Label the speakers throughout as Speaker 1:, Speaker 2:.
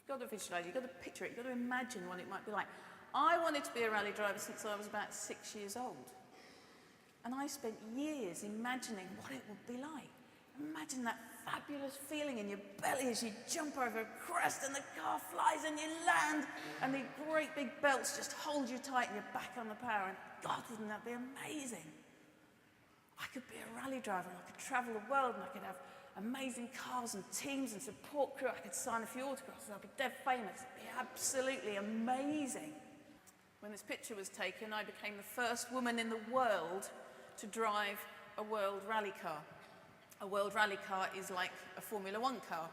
Speaker 1: You've got to visualise, you've got to picture it, you've got to imagine what it might be like. I wanted to be a rally driver since I was about 6 years old. And I spent years imagining what it would be like. Imagine that fabulous feeling in your belly as you jump over a crest and the car flies and you land and the great big belts just hold you tight and you're back on the power. And God, wouldn't that be amazing? I could be a rally driver and I could travel the world and I could have amazing cars and teams and support crew. I could sign a few autographs and I'd be dead famous. It'd be absolutely amazing. When this picture was taken, I became the first woman in the world to drive a world rally car. A world rally car is like a Formula One car.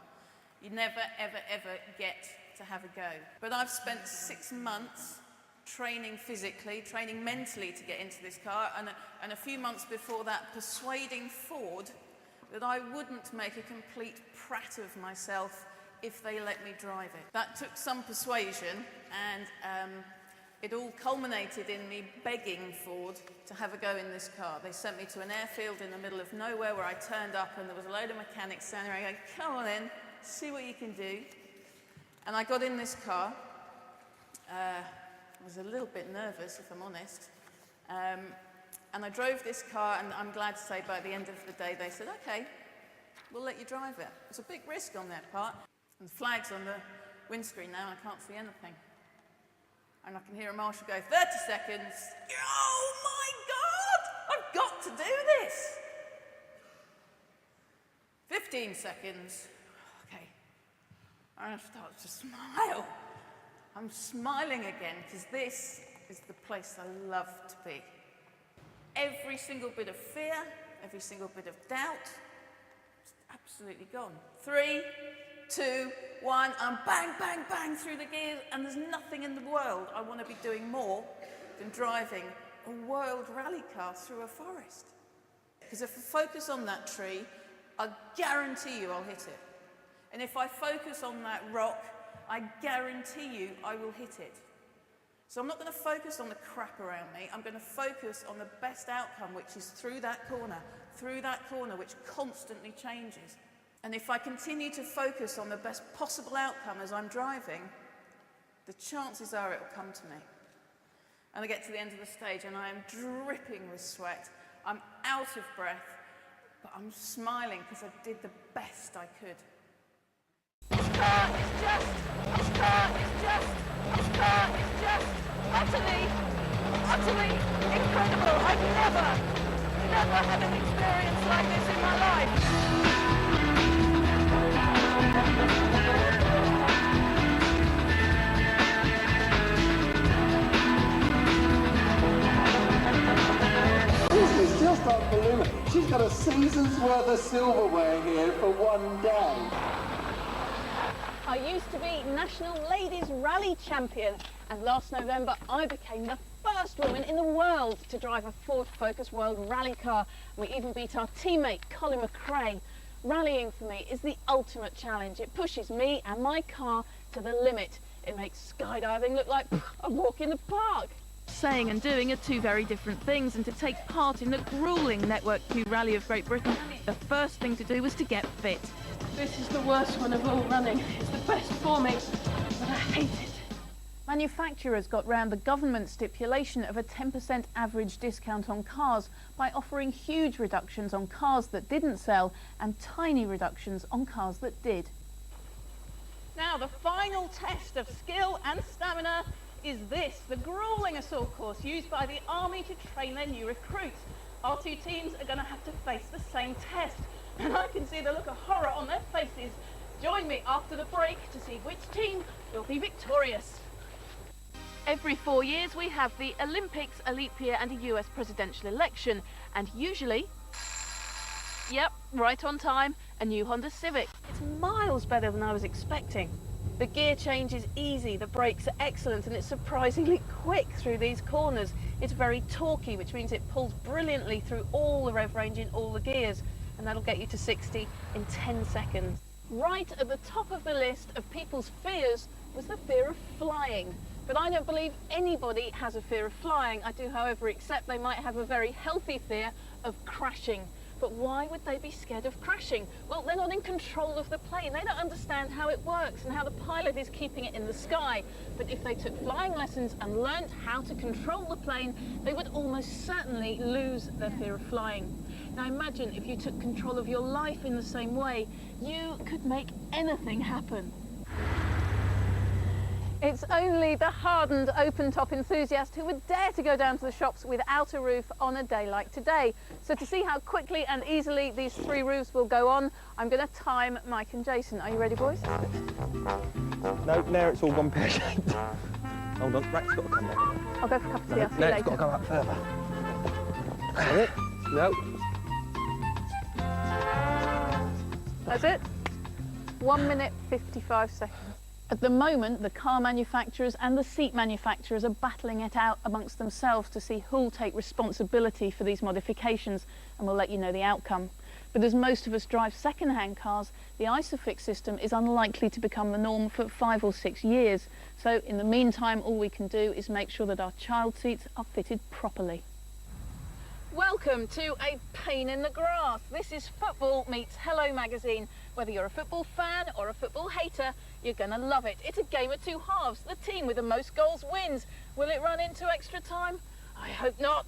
Speaker 1: You never, ever, ever get to have a go. But I've spent 6 months training physically, training mentally to get into this car, and a few months before that persuading Ford that I wouldn't make a complete prat of myself if they let me drive it. That took some persuasion, and it all culminated in me begging Ford to have a go in this car. They sent me to an airfield in the middle of nowhere where I turned up and there was a load of mechanics standing around going, come on in, see what you can do. And I got in this car. I was a little bit nervous, if I'm honest. And I drove this car, and I'm glad to say by the end of the day they said, okay, we'll let you drive it. It's a big risk on their part. And the flag's on the windscreen now, and I can't see anything. And I can hear a marshal go, 30 seconds. Oh my God, I've got to do this. 15 seconds. Okay. I start to smile. I'm smiling again because this is the place I love to be. Every single bit of fear, every single bit of doubt, it's absolutely gone. 3, 2, 1, I'm bang, bang, bang through the gears, and there's nothing in the world I want to be doing more than driving a world rally car through a forest. Because if I focus on that tree, I guarantee you I'll hit it. And if I focus on that rock, I guarantee you I will hit it. So I'm not going to focus on the crap around me. I'm going to focus on the best outcome, which is through that corner which constantly changes. And if I continue to focus on the best possible outcome as I'm driving, the chances are it will come to me. And I get to the end of the stage and I am dripping with sweat. I'm out of breath, but I'm smiling because I did the best I could. This car is just utterly incredible. I've never had an experience like this in my life.
Speaker 2: This is just unbelievable. She's got a season's worth of silverware here for one day.
Speaker 3: I used to be National Ladies Rally Champion, and last November I became the first woman in the world to drive a Ford Focus World Rally car. We even beat our teammate Colin McRae. Rallying for me is the ultimate challenge. It pushes me and my car to the limit. It makes skydiving look like a walk in the park. Saying and doing are two very different things, and to take part in the gruelling Network Q Rally of Great Britain, the first thing to do was to get fit. This is the worst one of all running. It's the best for me, but I hate it. Manufacturers got round the government stipulation of a 10% average discount on cars by offering huge reductions on cars that didn't sell and tiny reductions on cars that did. Now, the final test of skill and stamina is this, the gruelling assault course used by the Army to train their new recruits. Our two teams are going to have to face the same test, and I can see the look of horror on their faces. Join me after the break to see which team will be victorious. Every 4 years we have the Olympics, a leap year and a US presidential election, and usually, yep, right on time, a new Honda Civic. It's miles better than I was expecting. The gear change is easy, the brakes are excellent, and it's surprisingly quick through these corners. It's very torquey, which means it pulls brilliantly through all the rev range in all the gears, and that'll get you to 60 in 10 seconds. Right at the top of the list of people's fears was the fear of flying. But I don't believe anybody has a fear of flying. I do, however, accept they might have a very healthy fear of crashing. But why would they be scared of crashing? Well, they're not in control of the plane. They don't understand how it works and how the pilot is keeping it in the sky. But if they took flying lessons and learnt how to control the plane, they would almost certainly lose their fear of flying. Now imagine if you took control of your life in the same way, you could make anything happen. It's only the hardened open-top enthusiast who would dare to go down to the shops without a roof on a day like today. So to see how quickly and easily these 3 roofs will go on, I'm going to time Mike and Jason. Are you ready, boys?
Speaker 4: No, now it's all gone pear-shaped. Hold on, rack's got to come down.
Speaker 3: I'll go for a cup of tea. I'll see you
Speaker 4: No,
Speaker 3: later.
Speaker 4: it's got to go up further. That's it. No.
Speaker 3: That's it. 1 minute 55 seconds. At the moment, the car manufacturers and the seat manufacturers are battling it out amongst themselves to see who'll take responsibility for these modifications, and we'll let you know the outcome. But as most of us drive second-hand cars, the ISOFIX system is unlikely to become the norm for 5 or 6 years. So in the meantime, all we can do is make sure that our child seats are fitted properly. Welcome to A Pain in the Grass. This is Football Meets Hello magazine. Whether you're a football fan or a football hater, you're going to love it. It's a game of 2 halves. The team with the most goals wins. Will it run into extra time? I hope not.